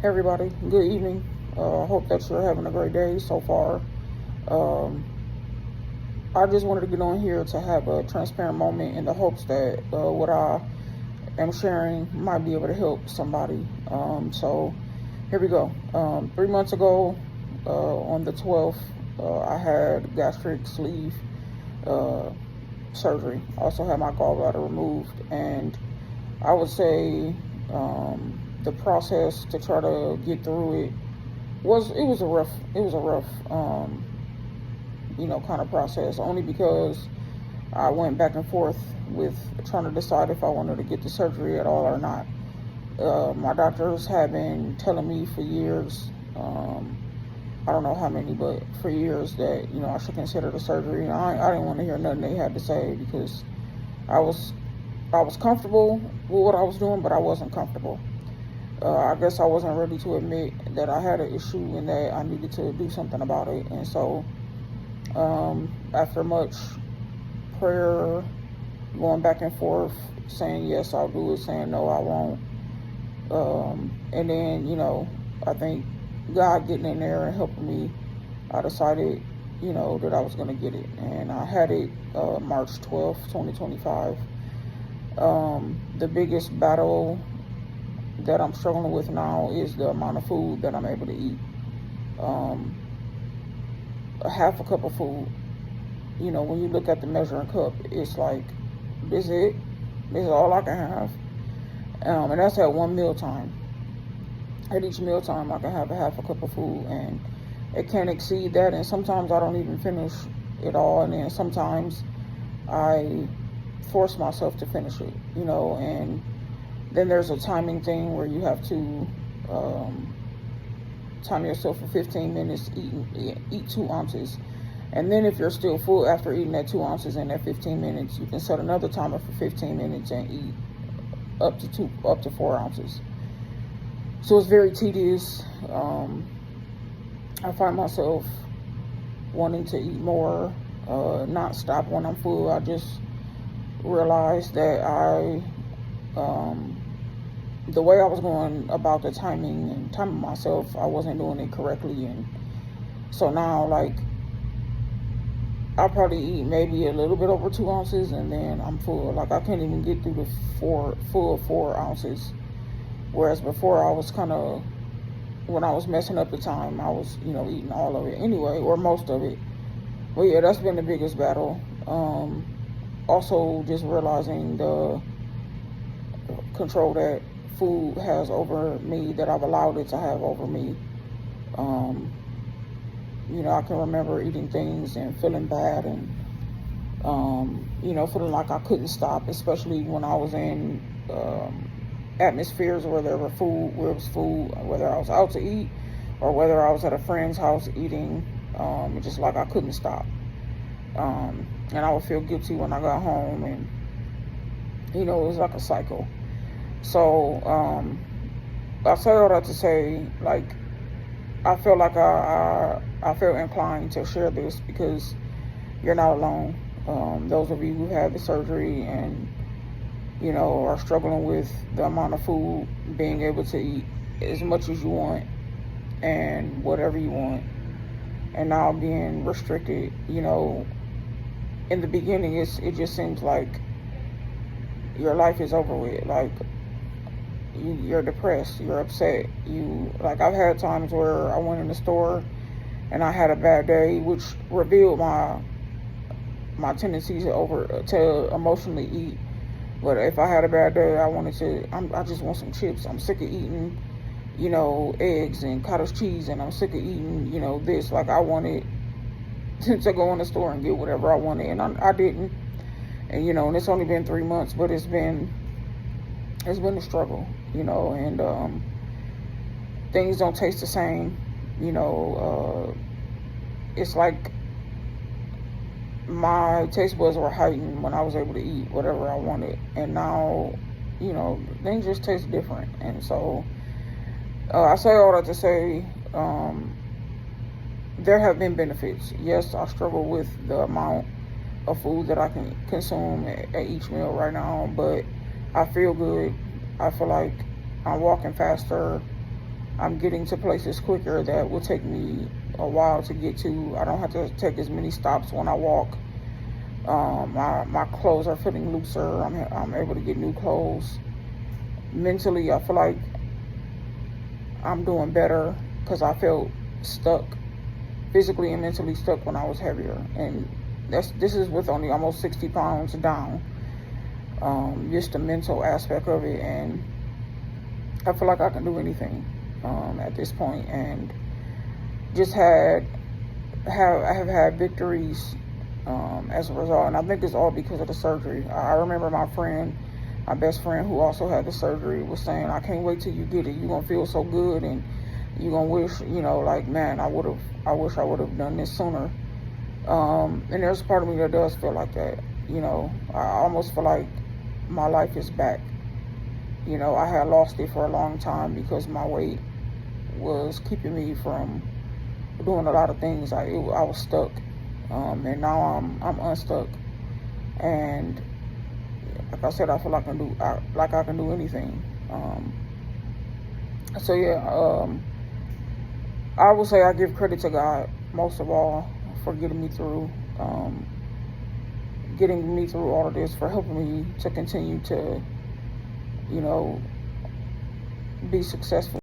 Everybody, good evening. I hope that you're having a great day so far. Um, I just wanted to get on here to have a transparent moment in the hopes that what I am sharing might be able to help somebody. So here we go. 3 months ago, on the 12th, I had gastric sleeve uh, surgery. I also had my gallbladder removed, and I would say the process to try to get through it was a rough kind of process, only because I went back and forth with trying to decide if I wanted to get the surgery at all or not. My doctors have been telling me for years, I don't know how many, but for years, that I should consider the surgery. And I didn't want to hear nothing they had to say, because I was I was comfortable with what I was doing, but I wasn't comfortable. I guess I wasn't ready to admit that I had an issue and that I needed to do something about it. And so, after much prayer, going back and forth, saying yes, I'll do it, saying no, I won't, and then I think God getting in there and helping me, I decided that I was going to get it, and I had it March 12th, 2025. The biggest battle that I'm struggling with now is the amount of food that I'm able to eat. Um, a half a cup of food, when you look at the measuring cup, it's like, this is it. This is all I can have. And that's at one meal time. At each meal time, I can have a half a cup of food, and it can't exceed that. And sometimes I don't even finish it all, and then sometimes I force myself to finish it, and then there's a timing thing where you have to time yourself for 15 minutes, eat 2 ounces. And then if you're still full after eating that 2 ounces in that 15 minutes, you can set another timer for 15 minutes and eat up to 4 ounces. So it's very tedious. I find myself wanting to eat more, not stop when I'm full. I just realized that the way I was going about the timing and timing myself, I wasn't doing it correctly. And so now, like, I'll probably eat maybe a little bit over 2 ounces, and then I'm full. Like, I can't even get through the full 4 ounces. Whereas before, I was kind of, when I was messing up the time, I was, eating all of it anyway, or most of it. But yeah, that's been the biggest battle. Also, just realizing the control that food has over me, that I've allowed it to have over me. I can remember eating things and feeling bad, and feeling like I couldn't stop, especially when I was in atmospheres where there was food, whether I was out to eat or whether I was at a friend's house eating. Just like I couldn't stop, and I would feel guilty when I got home, and it was like a cycle. So I say all that to say, like, I feel like I feel inclined to share this because you're not alone. Those of you who had the surgery and are struggling with the amount of food, being able to eat as much as you want and whatever you want, and now being restricted. In the beginning, it just seems like your life is over with. Like, you're depressed, you're upset. Like, I've had times where I went in the store and I had a bad day, which revealed my tendencies to emotionally eat. But if I had a bad day, I just want some chips. I'm sick of eating, eggs and cottage cheese, and I'm sick of eating, this. Like, I wanted to go in the store and get whatever I wanted, and I didn't. And, and it's only been 3 months, but it's been a struggle, and things don't taste the same. It's like my taste buds were heightened when I was able to eat whatever I wanted, and now, things just taste different. And so I say all that to say, there have been benefits. Yes, I struggle with the amount of food that I can consume at each meal right now, but I feel good. I feel like I'm walking faster. I'm getting to places quicker that will take me a while to get to. I don't have to take as many stops when I walk. My clothes are fitting looser. I'm able to get new clothes. Mentally, I feel like I'm doing better because I felt stuck, physically and mentally stuck when I was heavier. And this is with only almost 60 pounds down. Just the mental aspect of it, and I feel like I can do anything at this point, and just I have had victories as a result, and I think it's all because of the surgery. I remember my best friend who also had the surgery was saying, "I can't wait till you get it. You're gonna feel so good, and you're gonna wish, like, man, I wish I would have done this sooner." And there's a part of me that does feel like that. I almost feel like my life is back. I had lost it for a long time because my weight was keeping me from doing a lot of things. I was stuck, and now I'm unstuck. And like I said, I feel like I can do anything. So yeah, I would say I give credit to God most of all for getting me through all of this, for helping me to continue to, be successful.